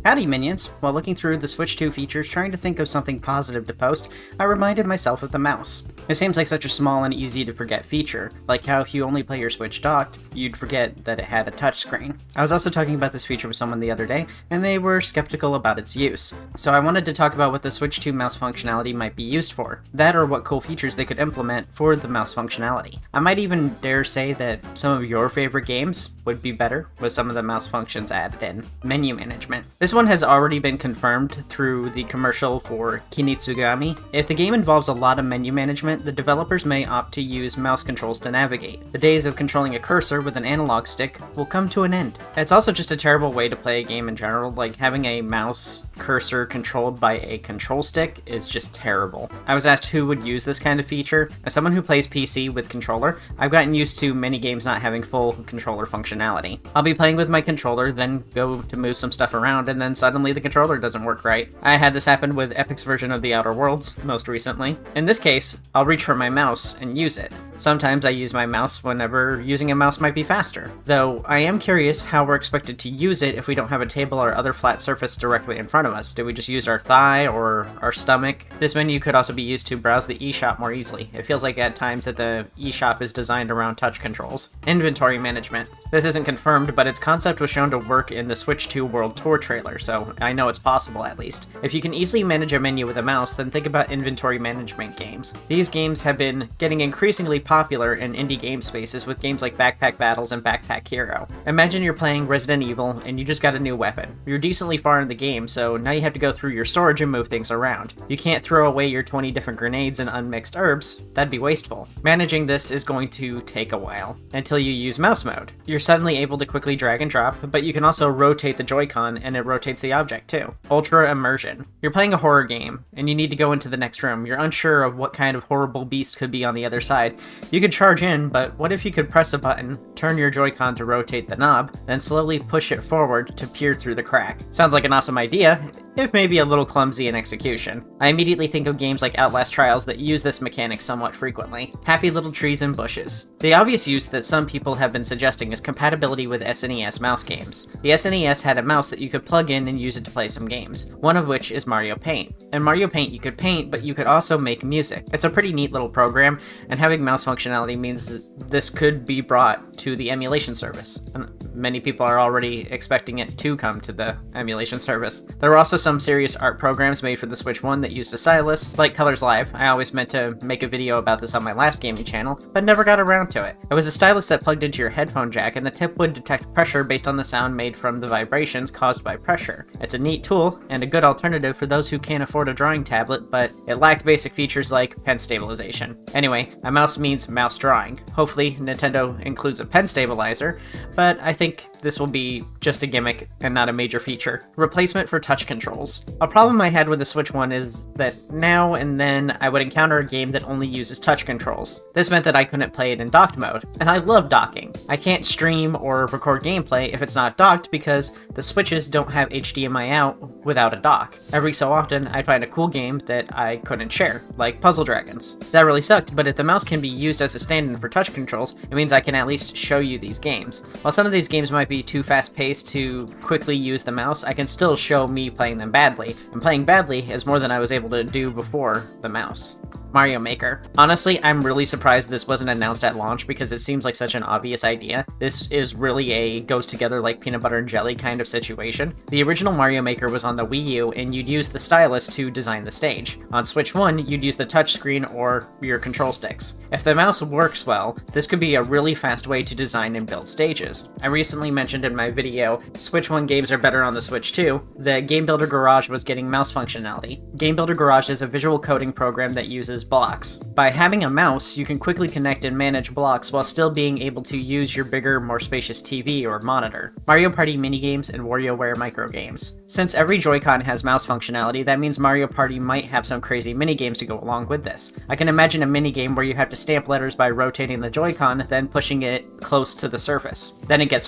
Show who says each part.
Speaker 1: Howdy minions! While looking through the Switch 2 features trying to think of something positive to post, I reminded myself of the mouse. It seems like such a small and easy to forget feature, like how if you only play your Switch docked, you'd forget that it had a touchscreen. I was also talking about this feature with someone the other day, and they were skeptical about its use. So I wanted to talk about what the Switch 2 mouse functionality might be used for, that or what cool features they could implement for the mouse functionality. I might even dare say that some of your favorite games would be better with some of the mouse functions added in. Menu management. This one has already been confirmed through the commercial for Kinitsugami. If the game involves a lot of menu management, the developers may opt to use mouse controls to navigate. The days of controlling a cursor with an analog stick will come to an end. It's also just a terrible way to play a game in general, like having a mouse cursor controlled by a control stick is just terrible. I was asked who would use this kind of feature. As someone who plays PC with controller, I've gotten used to many games not having full controller functionality. I'll be playing with my controller, then go to move some stuff around, and then suddenly the controller doesn't work right. I had this happen with Epic's version of The Outer Worlds most recently. In this case, I'll reach for my mouse and use it. Sometimes I use my mouse whenever using a mouse might be faster. Though I am curious how we're expected to use it if we don't have a table or other flat surface directly in front of us. Do we just use our thigh or our stomach? This menu could also be used to browse the eShop more easily. It feels like at times that the eShop is designed around touch controls. Inventory management. This isn't confirmed, but its concept was shown to work in the Switch 2 World Tour trailer, so I know it's possible at least. If you can easily manage a menu with a mouse, then think about inventory management games. These games have been getting increasingly popular in indie game spaces with games like Backpack Battles and Backpack Hero. Imagine you're playing Resident Evil and you just got a new weapon. You're decently far in the game, so now you have to go through your storage and move things around. You can't throw away your 20 different grenades and unmixed herbs. That'd be wasteful. Managing this is going to take a while, until you use mouse mode. You're suddenly able to quickly drag and drop, but you can also rotate the Joy-Con and it rotates the object too. Ultra Immersion. You're playing a horror game, and you need to go into the next room. You're unsure of what kind of horrible beast could be on the other side. You could charge in, but what if you could press a button, turn your Joy-Con to rotate the knob, then slowly push it forward to peer through the crack? Sounds like an awesome idea, if maybe a little clumsy in execution. I immediately think of games like Outlast Trials that use this mechanic somewhat frequently. Happy little trees and bushes. The obvious use that some people have been suggesting is compatibility with SNES mouse games. The SNES had a mouse that you could plug in and use it to play some games, one of which is Mario Paint. In Mario Paint you could paint, but you could also make music. It's a pretty neat little program, and having mouse functionality means that this could be brought to the emulation service. And many people are already expecting it to come to the emulation service. There were also some serious art programs made for the Switch 1 that used a stylus, like Colors Live. I always meant to make a video about this on my last gaming channel, but never got around to it. It was a stylus that plugged into your headphone jack, and the tip would detect pressure based on the sound made from the vibrations caused by pressure. It's a neat tool, and a good alternative for those who can't afford a drawing tablet, but it lacked basic features like pen stabilization. Anyway, a mouse means mouse drawing. Hopefully, Nintendo includes a pen stabilizer, but I think this will be just a gimmick and not a major feature. Replacement for touch controls. A problem I had with the Switch 1 is that now and then I would encounter a game that only uses touch controls. This meant that I couldn't play it in docked mode, and I love docking. I can't stream or record gameplay if it's not docked because the Switches don't have HDMI out without a dock. Every so often, I'd find a cool game that I couldn't share, like Puzzle Dragons. That really sucked, but if the mouse can be used as a stand-in for touch controls, it means I can at least show you these games. While some of these games might be too fast-paced to quickly use the mouse, I can still show me playing them badly, and playing badly is more than I was able to do before the mouse. Mario Maker. Honestly, I'm really surprised this wasn't announced at launch because it seems like such an obvious idea. This is really a goes together like peanut butter and jelly kind of situation. The original Mario Maker was on the Wii U, and you'd use the stylus to design the stage. On Switch 1, you'd use the touchscreen or your control sticks. If the mouse works well, this could be a really fast way to design and build stages. I recently mentioned in my video, Switch 1 games are better on the Switch 2, that Game Builder Garage was getting mouse functionality. Game Builder Garage is a visual coding program that uses blocks. By having a mouse, you can quickly connect and manage blocks while still being able to use your bigger, more spacious TV or monitor. Mario Party minigames and WarioWare microgames. Since every Joy-Con has mouse functionality, that means Mario Party might have some crazy minigames to go along with this. I can imagine a minigame where you have to stamp letters by rotating the Joy-Con, then pushing it close to the surface. Then it gets